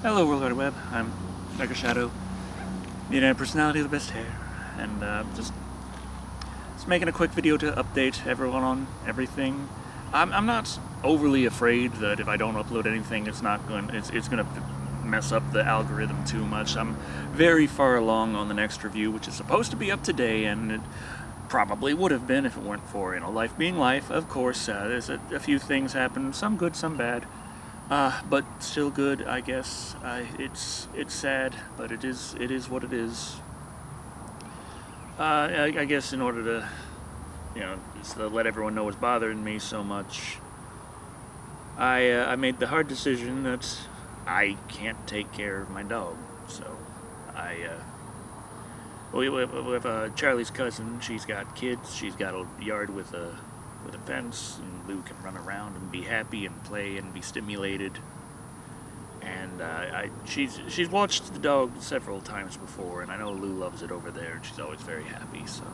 Hello World Wide Web, I'm Dr. Shado, the internet personality with the best hair, and just making a quick video to update everyone on everything. I'm not overly afraid that if I don't upload anything, it's gonna mess up the algorithm too much. I'm very far along on the next review, which is supposed to be up today, and it probably would have been if it weren't for, life being life. Of course, there's a few things happen, some good, some bad. But still good, I guess. It's sad, but it is what it is. I guess in order to, just to let everyone know what's bothering me so much, I made the hard decision that I can't take care of my dog. So we have Charley's cousin. She's got kids. She's got a yard with a fence, and Lou can run around and be happy and play and be stimulated. And she's watched the dog several times before, and I know Lou loves it over there, and she's always very happy. So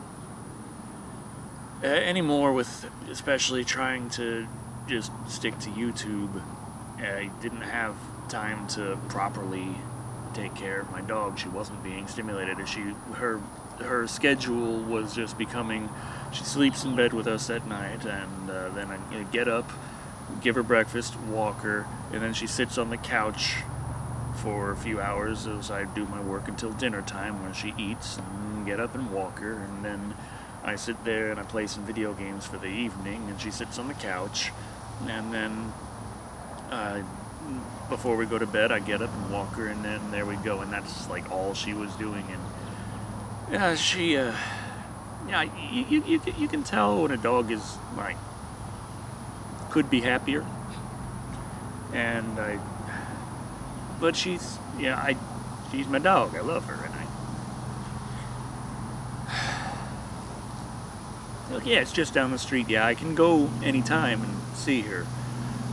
anymore with especially trying to just stick to YouTube, I didn't have time to properly take care of my dog. She wasn't being stimulated. Her schedule was just becoming, she sleeps in bed with us at night, and then I get up, give her breakfast, walk her, and then she sits on the couch for a few hours as I do my work until dinner time, where she eats, and get up and walk her, and then I sit there and I play some video games for the evening, and she sits on the couch, and then before we go to bed, I get up and walk her, and then there we go, and that's like all she was doing. And you can tell when a dog is like could be happier, and but she's my dog. I love her, and look, yeah, it's just down the street. Yeah, I can go anytime and see her.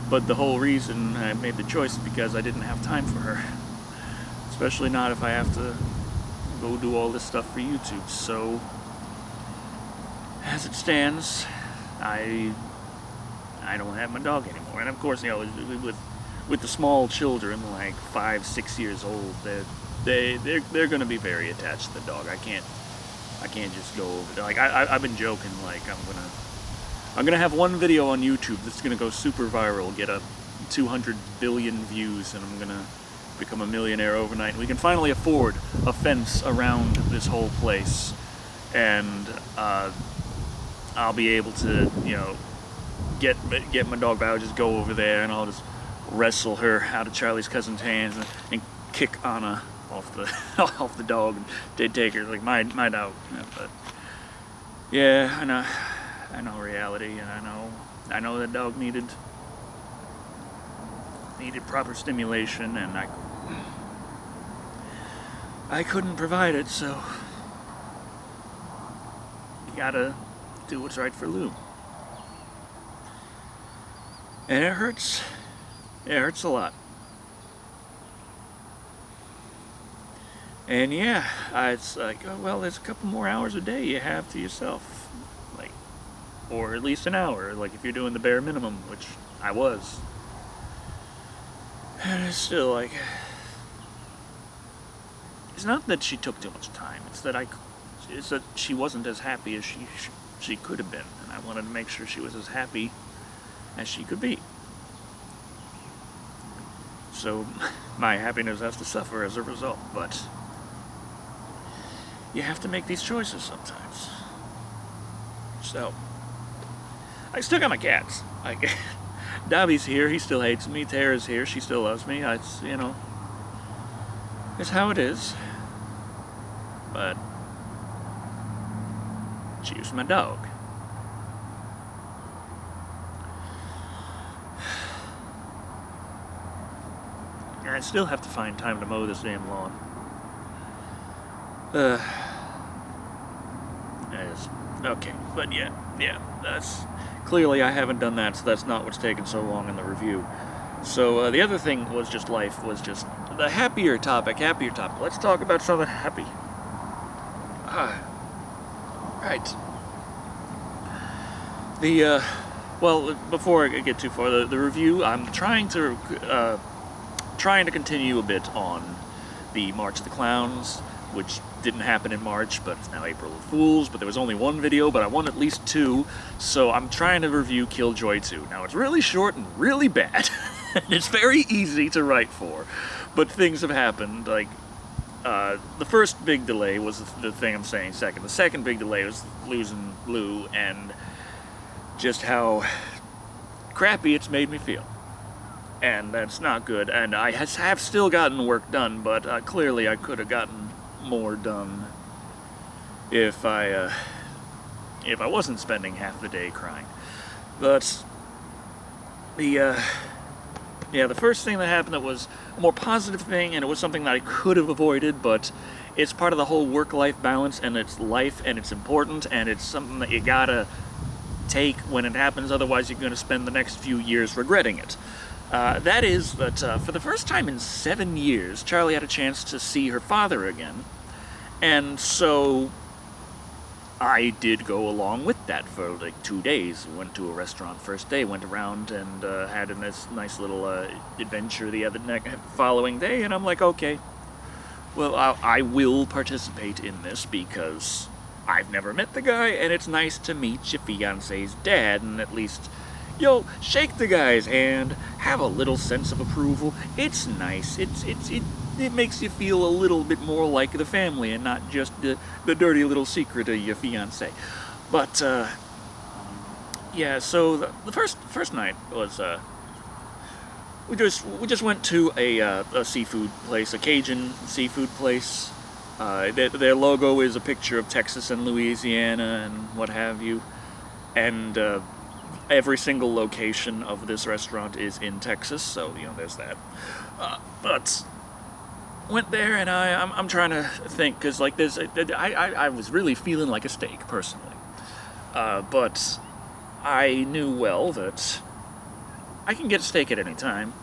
But the whole reason I made the choice is because I didn't have time for her. Especially not if I have to go do all this stuff for YouTube. So, as it stands, I don't have my dog anymore. And of course, with the small children, like 5, 6 years old, they're going to be very attached to the dog. I can't just go over there. Like I've been joking, like I'm gonna have one video on YouTube that's gonna go super viral, get 200 billion views, and I'm gonna become a millionaire overnight. We can finally afford a fence around this whole place, and I'll be able to, get my dog back. I'll just go over there and I'll just wrestle her out of Charley's cousin's hands and kick Anna off the dog and take her like my dog. Yeah, but yeah, I know reality, and I know that dog needed proper stimulation, and I couldn't provide it, so you gotta do what's right for Lou. And it hurts. It hurts a lot. And yeah, it's like, oh, well, there's a couple more hours a day you have to yourself. Like, or at least an hour, like if you're doing the bare minimum, which I was. And it's still like, it's not that she took too much time, it's that she wasn't as happy as she could have been, and I wanted to make sure she was as happy as she could be. So my happiness has to suffer as a result, but you have to make these choices sometimes. So I still got my cats. Dobby's here, he still hates me. Tara's here, she still loves me. It's, it's how it is. But she's my dog. And I still have to find time to mow this damn lawn. Okay, but yeah, that's clearly I haven't done that, so that's not what's taken so long in the review. So the other thing was just life, was just the happier topic. Let's talk about something happy. Right. Well, before I get too far, the review, I'm trying to trying to continue a bit on the March of the Clowns, which didn't happen in March, but it's now April Fools, but there was only one video, but I want at least 2, so I'm trying to review Killjoy 2. Now, it's really short and really bad, and it's very easy to write for, but things have happened, like, the first big delay was the thing I'm saying second. The second big delay was losing Lou, and just how crappy it's made me feel. And that's not good, and I have still gotten work done, but clearly I could have gotten more done if I wasn't spending half the day crying. But the first thing that happened that was a more positive thing, and it was something that I could have avoided, but it's part of the whole work-life balance, and it's life, and it's important, and it's something that you gotta take when it happens, otherwise you're gonna spend the next few years regretting it. That is that for the first time in 7 years, Charley had a chance to see her father again, and so I did go along with that for like 2 days. We went to a restaurant first day, went around and had a nice little adventure the following day, and I'm like, okay, well, I will participate in this because I've never met the guy, and it's nice to meet your fiance's dad, and at least you'll shake the guy's hand, have a little sense of approval. It's nice. It makes you feel a little bit more like the family and not just the dirty little secret of your fiance. But yeah, so the first night was we just went to a seafood place, a Cajun seafood place. Their logo is a picture of Texas and Louisiana and what have you, and every single location of this restaurant is in Texas, so you know there's that. But went there, and I'm trying to think, because like I was really feeling like a steak personally, but I knew well that I can get a steak at any time.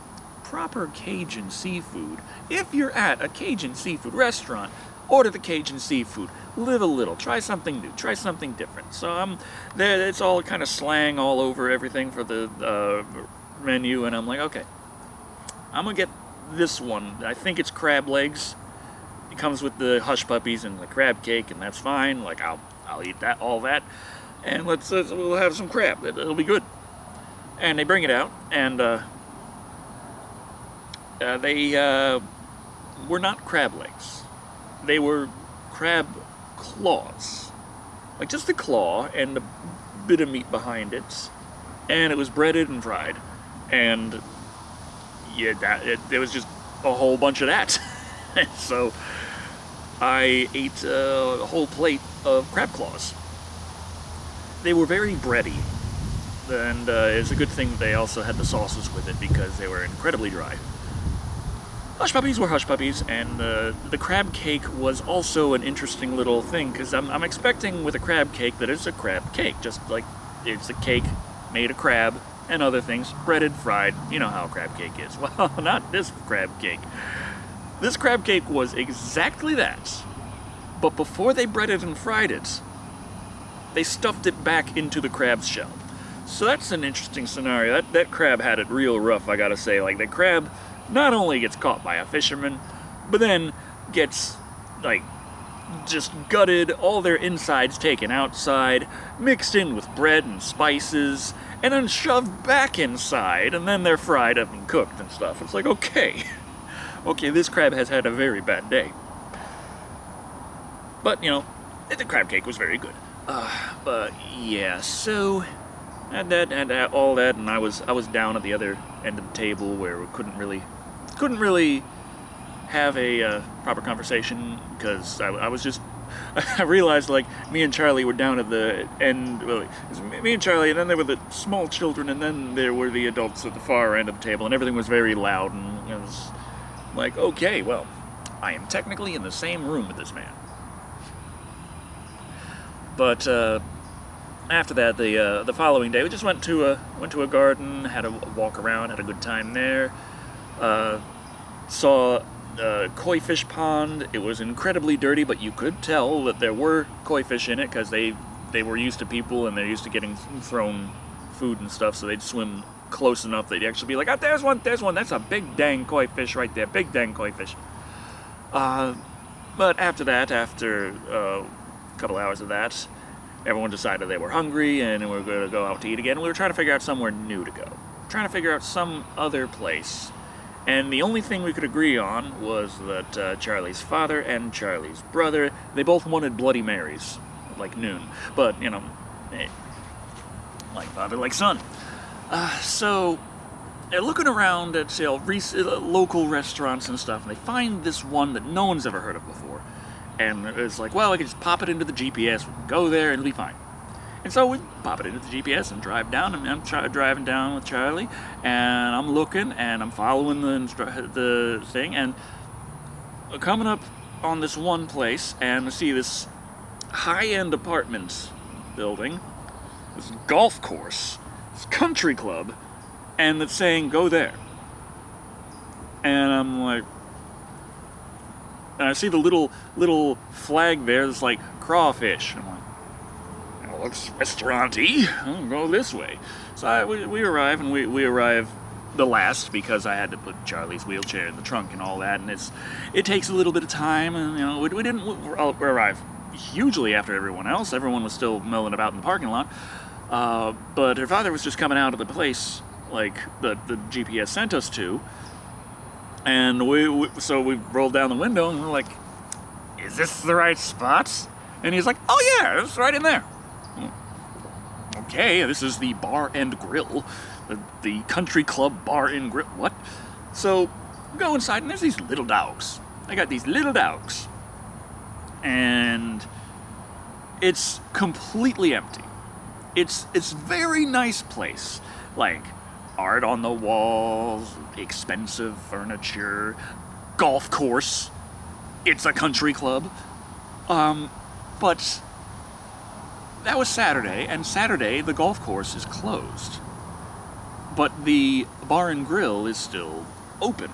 Proper Cajun seafood. If you're at a Cajun seafood restaurant, order the Cajun seafood. Live a little. Try something new. Try something different. So there. It's all kind of slang all over everything for the menu, and I'm like, okay, I'm gonna get this one. I think it's crab legs. It comes with the hush puppies and the crab cake, and that's fine. Like I'll eat that, all that, and we'll have some crab. It'll be good. And they bring it out, and they were not crab legs. They were crab claws. Like just the claw and a bit of meat behind it. And it was breaded and fried. And yeah, there was just a whole bunch of that. So I ate a whole plate of crab claws. They were very bready. And it's a good thing they also had the sauces with it because they were incredibly dry. Hush puppies were hush puppies, and the crab cake was also an interesting little thing, because I'm expecting with a crab cake that it's a crab cake, just like it's a cake made of crab and other things, breaded, fried. You know how a crab cake is. Well, not this crab cake. This crab cake was exactly that, but before they breaded and fried it, they stuffed it back into the crab's shell. So that's an interesting scenario. That crab had it real rough, I gotta say. Like, the crab not only gets caught by a fisherman, but then gets, like, just gutted, all their insides taken outside, mixed in with bread and spices, and then shoved back inside, and then they're fried up and cooked and stuff. It's like, okay, this crab has had a very bad day. But, you know, the crab cake was very good. But, yeah, so and all that, and I was down at the other end of the table where we couldn't really have a proper conversation, because I was just, I realized, like, me and Charley were down at the end, well, it was me and Charley, and then there were the small children, and then there were the adults at the far end of the table, and everything was very loud, and it was like, okay, well, I am technically in the same room with this man. But after that, the following day, we just went to a garden, had a walk around, had a good time there. Saw a koi fish pond. It was incredibly dirty, but you could tell that there were koi fish in it because they were used to people and they're used to getting thrown food and stuff, so they'd swim close enough that you'd actually be like, oh, there's one, that's a big dang koi fish right there, big dang koi fish. But after that, after a couple hours of that, everyone decided they were hungry and we were going to go out to eat again. We were trying to figure out somewhere new to go. Trying to figure out some other place. And the only thing we could agree on was that Charlie's father and Charlie's brother, they both wanted Bloody Marys, like noon. But, you know, hey, like father, like son. So, they're looking around at, you know, local restaurants and stuff, and they find this one that no one's ever heard of before. And it's like, well, I can just pop it into the GPS, we can go there, and it'll be fine. And so we pop it into the GPS and drive down, and I'm driving down with Charlie, and I'm looking, and I'm following the thing, and coming up on this one place, and I see this high-end apartment building, this golf course, this country club, and it's saying, go there. And I'm like, and I see the little flag there that's like crawfish. I'm like, well, looks restaurant-y. I'll go this way. So we arrive, and we arrive the last because I had to put Charlie's wheelchair in the trunk and all that, and it takes a little bit of time, and you know, we didn't arrive hugely after everyone else. Everyone was still milling about in the parking lot. But her father was just coming out of the place, like the GPS sent us to, and so we rolled down the window and we're like, is this the right spot? And he's like, oh yeah, it's right in there. Okay, this is the Bar and Grill, the country club Bar and Grill. What? So we go inside, and there's these little dogs. I got these little dogs, and it's completely empty. It's very nice place, like art on the walls, expensive furniture, golf course. It's a country club. But that was Saturday, and Saturday the golf course is closed. But the bar and grill is still open.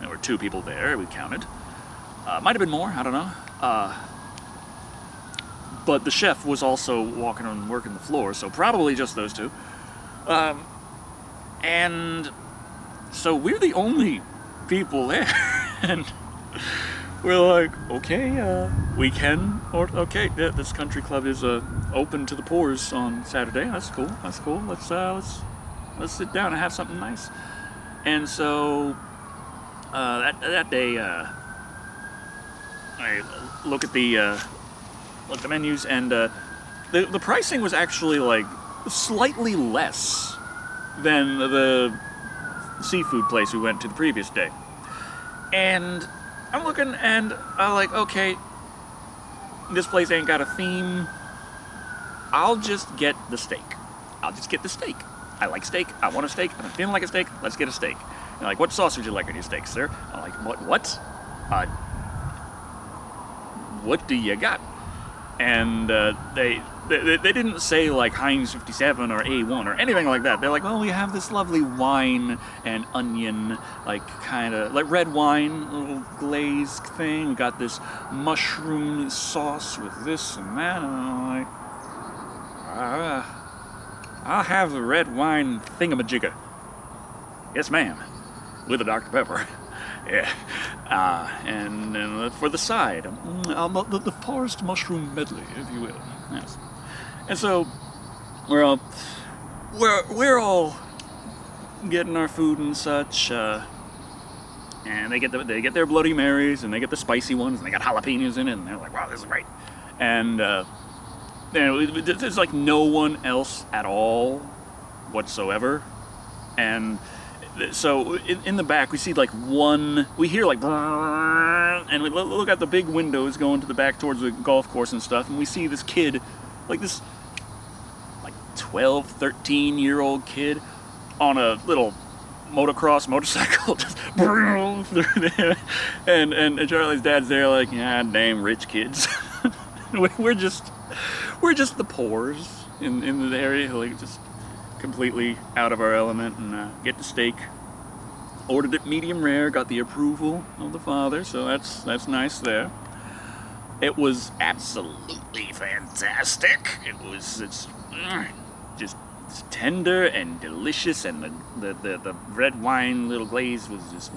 There were 2 people there, we counted. Might have been more, I don't know. But the chef was also walking and working the floor, so probably just those 2. And so we're the only people there, and we're like, okay, we can, or okay, yeah, this country club is open to the poors on Saturday. That's cool. Let's sit down and have something nice. And so that day, I look at the menus, and the pricing was actually like slightly less than the seafood place we went to the previous day. And I'm looking, and I'm like, okay, this place ain't got a theme. I'll just get the steak. I like steak. I want a steak. I'm feeling like a steak. Let's get a steak. And like, what sauce would you like on your steak, sir? I'm like, what? What do you got? And they didn't say like Heinz 57 or A1 or anything like that. They're like, oh, we have this lovely wine and onion, like kind of like red wine, little glazed thing. We got this mushroom sauce with this and that. And I'm like, I'll have the red wine thingamajigger. Yes, ma'am. With a Dr. Pepper. Yeah. And for the side, the forest mushroom medley, if you will. Yes. And so we're all getting our food and such, and they get their Bloody Marys, and they get the spicy ones, and they got jalapenos in it, and they're like, wow, this is great. And there's like no one else at all whatsoever, and so in the back we see like we hear like, and we look out the big windows going to the back towards the golf course and stuff, and we see this kid, like this like 12, 13-year-old kid on a little motocross motorcycle just through there, and Charlie's dad's there like, yeah, damn rich kids. we're just the poors in the area, like just completely out of our element, and get the steak. Ordered it medium rare, got the approval of the father, so that's nice there. It was absolutely fantastic. It's just It's tender and delicious, and the red wine little glaze was just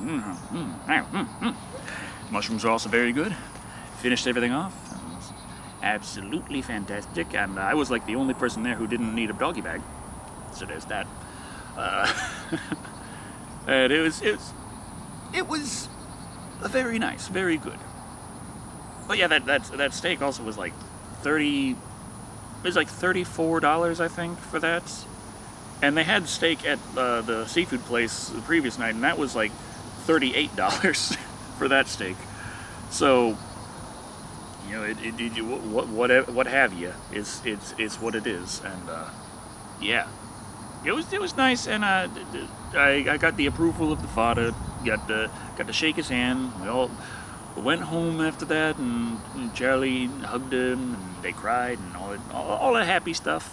Mushrooms are also very good. Finished everything off. It was absolutely fantastic, and I was like the only person there who didn't need a doggy bag. So there's that. And it was very nice, very good. But yeah, that steak also was like $34, I think, for that. And they had steak at the seafood place the previous night, and that was like $38 for that steak. So, you know, what have you? It's what it is, and yeah, it was nice, and I got the approval of the father. Got to shake his hand. We all went home after that, and Charley hugged him, and they cried, and all that happy stuff,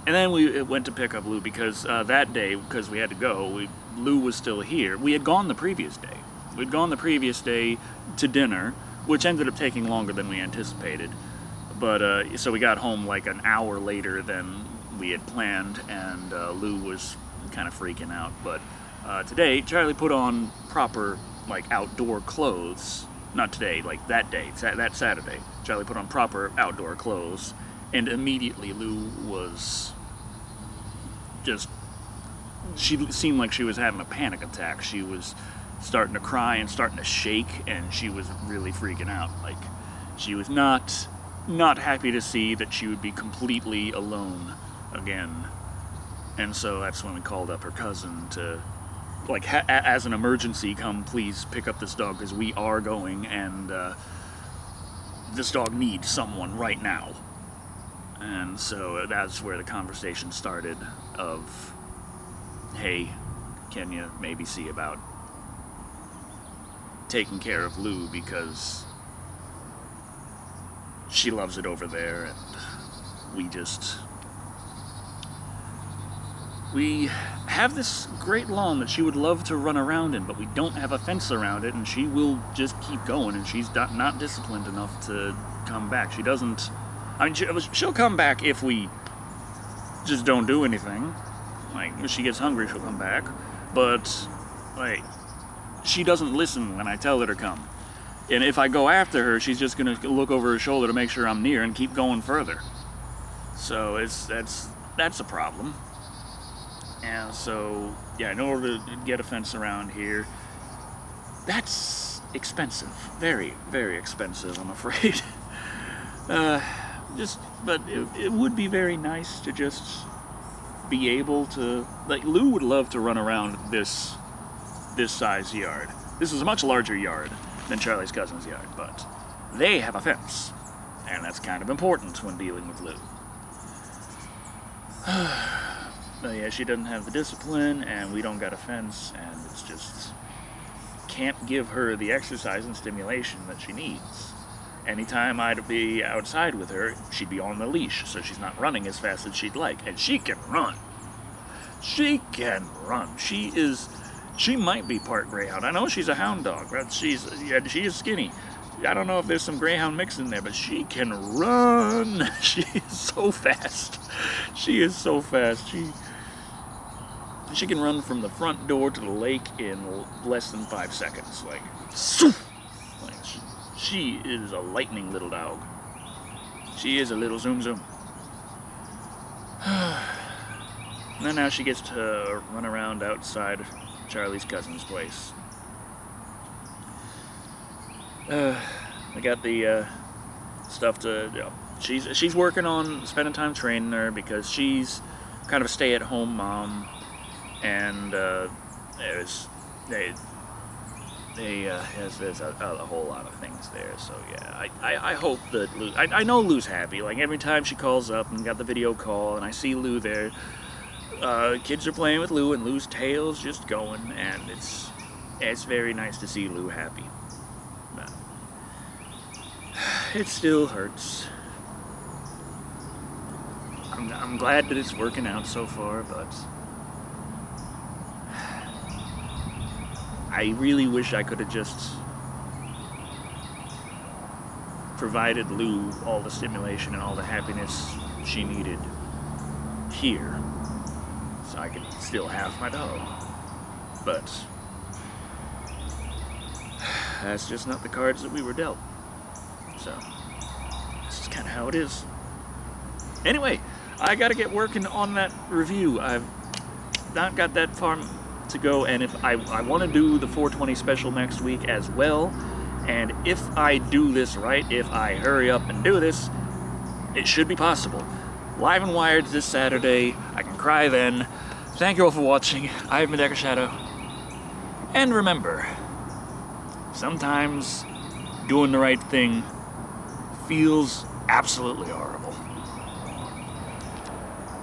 and then we went to pick up Lou because that day, because we had to go, Lou was still here. We had gone the previous day. We'd gone the previous day to dinner, which ended up taking longer than we anticipated. But so we got home like an hour later than we had planned, and Lou was kind of freaking out. But today, Charley put on proper like outdoor clothes. Not today, like that day, that Saturday. Charley put on proper outdoor clothes, and immediately Lou was just, she seemed like she was having a panic attack. She was starting to cry and starting to shake, and she was really freaking out. Like, she was not happy to see that she would be completely alone again. And so that's when we called up her cousin to, like, as an emergency, come please pick up this dog, because we are going, and this dog needs someone right now. And so that's where the conversation started of, hey, can you maybe see about taking care of Lou, because she loves it over there, and we have this great lawn that she would love to run around in, but we don't have a fence around it, and she will just keep going, and she's not disciplined enough to come back. She doesn't, I mean, she'll come back if we just don't do anything. Like, if she gets hungry, she'll come back, but, like, she doesn't listen when I tell her to come. And if I go after her, she's just gonna look over her shoulder to make sure I'm near and keep going further. So that's a problem. And so, yeah, in order to get a fence around here, that's expensive. Very, very expensive, I'm afraid. But it would be very nice to just be able to, like, Lou would love to run around this size yard. This is a much larger yard than Charley's cousin's yard, but they have a fence, and that's kind of important when dealing with Lou. But yeah, she doesn't have the discipline, and we don't got a fence, and it's just can't give her the exercise and stimulation that she needs. Anytime I'd be outside with her, she'd be on the leash, so she's not running as fast as she'd like, and she can run. She can run. She might be part greyhound. I know she's a hound dog, but she is skinny. I don't know if there's some greyhound mix in there, but she can run. She is so fast. She is so fast. She can run from the front door to the lake in less than 5 seconds. Like, she is a lightning little dog. She is a little zoom zoom. And then now she gets to run around outside Charley's cousin's place. I got the stuff to, you know, she's working on spending time training her, because she's kind of a stay-at-home mom, and there's a whole lot of things there. So yeah, I hope that Lou, I know Lou's happy. Like, every time she calls up and got the video call and I see Lou there, kids are playing with Lou, and Lou's tail's just going, and it's very nice to see Lou happy. But it still hurts. I'm glad that it's working out so far, but I really wish I could have just provided Lou all the stimulation and all the happiness she needed here, so I could still have my dog. But that's just not the cards that we were dealt. So this is kind of how it is. Anyway, I gotta get working on that review. I've not got that far to go, and if I want to do the 420 special next week as well, and if I do this right, if I hurry up and do this, it should be possible. Live and Wired this Saturday. I can cry then. Thank you all for watching. I've been Shado. And remember, sometimes doing the right thing feels absolutely horrible.